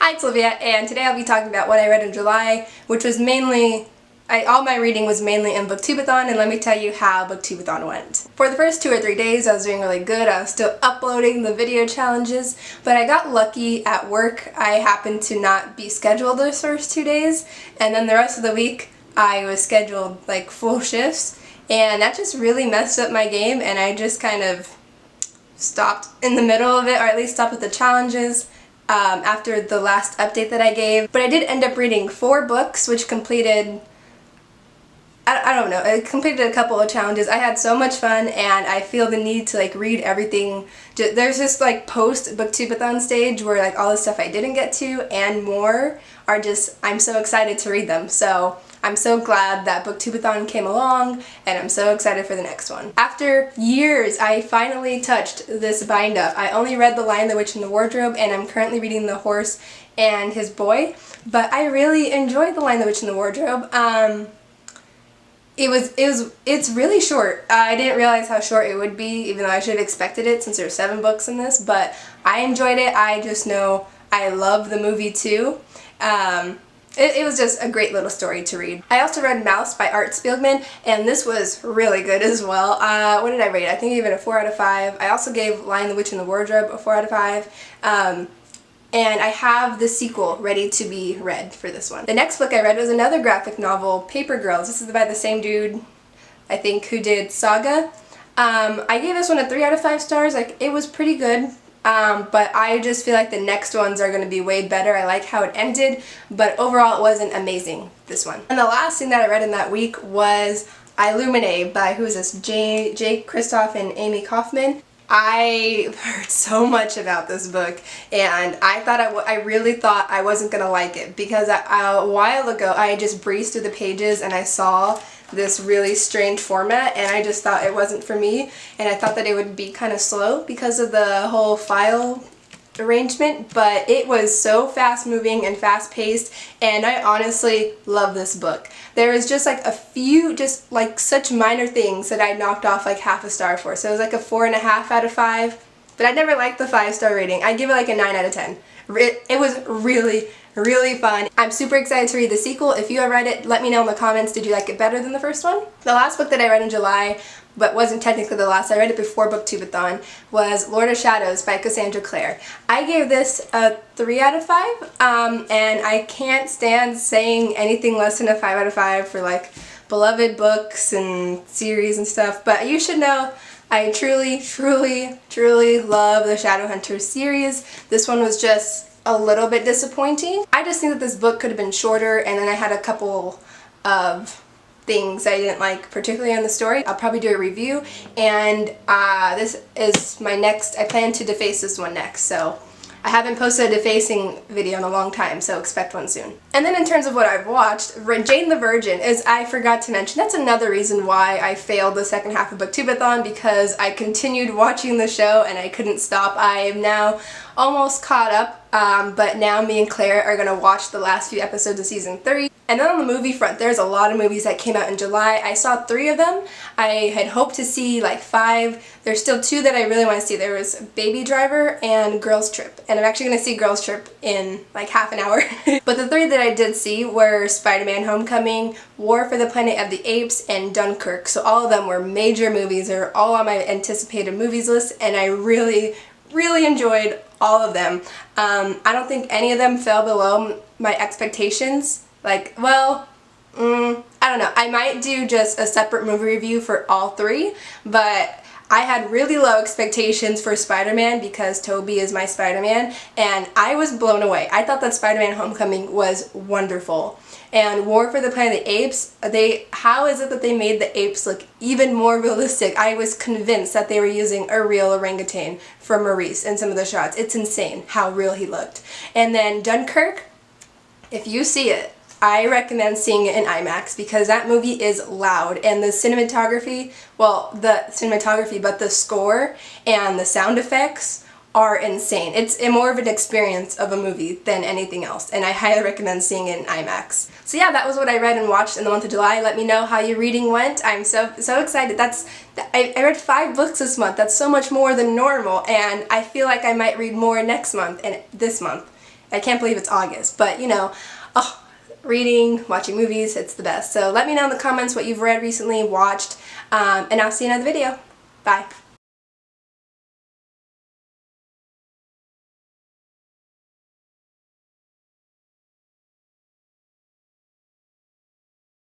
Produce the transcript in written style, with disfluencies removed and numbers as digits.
Hi, it's Olivia, and today I'll be talking about what I read in July, which was mainly, all my reading was mainly in Booktubeathon, and let me tell you how Booktubeathon went. For the first 2 or 3 days I was doing really good. I was still uploading the video challenges, but I got lucky at work. I happened to not be scheduled those first 2 days, and then the rest of the week I was scheduled like full shifts, and that just really messed up my game, and I just kind of stopped in the middle of it, or at least stopped with the challenges. After the last update that I gave. But I did end up reading 4 books, which completed, I don't know, it completed a couple of challenges. I had so much fun, and I feel the need to like read everything. There's this like post Booktubeathon stage where like all the stuff I didn't get to and more are just, I'm so excited to read them. So I'm so glad that Booktubeathon came along, and I'm so excited for the next one. After years, I finally touched this bind-up. I only read The Lion, the Witch, and the Wardrobe, and I'm currently reading The Horse and His Boy, but I really enjoyed The Lion, the Witch, and the Wardrobe. It's really short. I didn't realize how short it would be, even though I should have expected it since there's 7 books in this, but I enjoyed it. I just know I love the movie too. It was just a great little story to read. I also read Mouse by Art Spiegelman, and this was really good as well. What did I rate? I think I gave it a 4 out of 5. I also gave Lion, the Witch, and the Wardrobe a 4 out of 5. And I have the sequel ready to be read for this one. The next book I read was another graphic novel, Paper Girls. This is by the same dude, I think, who did Saga. I gave this one a 3 out of 5 stars. Like, it was pretty good. But I just feel like the next ones are going to be way better. I like how it ended, but overall it wasn't amazing, this one. And the last thing that I read in that week was Illumination by, who is this, Jake Kristoff and Amy Kaufman. I heard so much about this book, and I really thought I wasn't going to like it, because a while ago I just breezed through the pages and I saw this really strange format, and I just thought it wasn't for me, and I thought that it would be kind of slow because of the whole file arrangement, but it was so fast moving and fast paced, and I honestly love this book. There was just like a few, just like such minor things that I knocked off like half a star for, so it was like a 4.5 out of 5, but I never liked the 5-star rating. I give it like a 9 out of 10. It was really fun. I'm super excited to read the sequel. If you have read it, let me know in the comments. Did you like it better than the first one? The last book that I read in July, but wasn't technically the last, I read it before Booktubeathon, was Lord of Shadows by Cassandra Clare. I gave this a 3 out of 5, and I can't stand saying anything less than a 5 out of 5 for like beloved books and series and stuff, but you should know I truly love the Shadowhunters series. This one was just a little bit disappointing. I just think that this book could have been shorter, and then I had a couple of things I didn't like particularly in the story. I'll probably do a review, and this is my next, I plan to deface this one next, so I haven't posted a defacing video in a long time, so expect one soon. And then in terms of what I've watched, Jane the Virgin is, I forgot to mention, that's another reason why I failed the second half of Booktubeathon, because I continued watching the show and I couldn't stop. I am now almost caught up, but now me and Claire are going to watch the last few episodes of season 3. And then on the movie front, there's a lot of movies that came out in July. I saw 3 of them. I had hoped to see like 5. There's still 2 that I really want to see. There was Baby Driver and Girls Trip. And I'm actually going to see Girls Trip in like half an hour. But the 3 that I did see were Spider-Man Homecoming, War for the Planet of the Apes, and Dunkirk. So all of them were major movies. They're all on my anticipated movies list, and I really enjoyed all of them. I don't think any of them fell below my expectations. Like, well, I don't know. I might do just a separate movie review for all 3, but I had really low expectations for Spider-Man because Tobey is my Spider-Man, and I was blown away. I thought that Spider-Man Homecoming was wonderful. And War for the Planet of the Apes, how is it that they made the apes look even more realistic? I was convinced that they were using a real orangutan for Maurice in some of the shots. It's insane how real he looked. And then Dunkirk, if you see it, I recommend seeing it in IMAX, because that movie is loud, and the cinematography, well, but the score and the sound effects are insane. It's more of an experience of a movie than anything else, and I highly recommend seeing it in IMAX. So yeah, that was what I read and watched in the month of July. Let me know how your reading went. I'm so excited. I read 5 books this month. That's so much more than normal, and I feel like I might read more next month and this month. I can't believe it's August, but you know, oh, reading, watching movies, it's the best. So let me know in the comments what you've read recently, watched, and I'll see you in another video. Bye.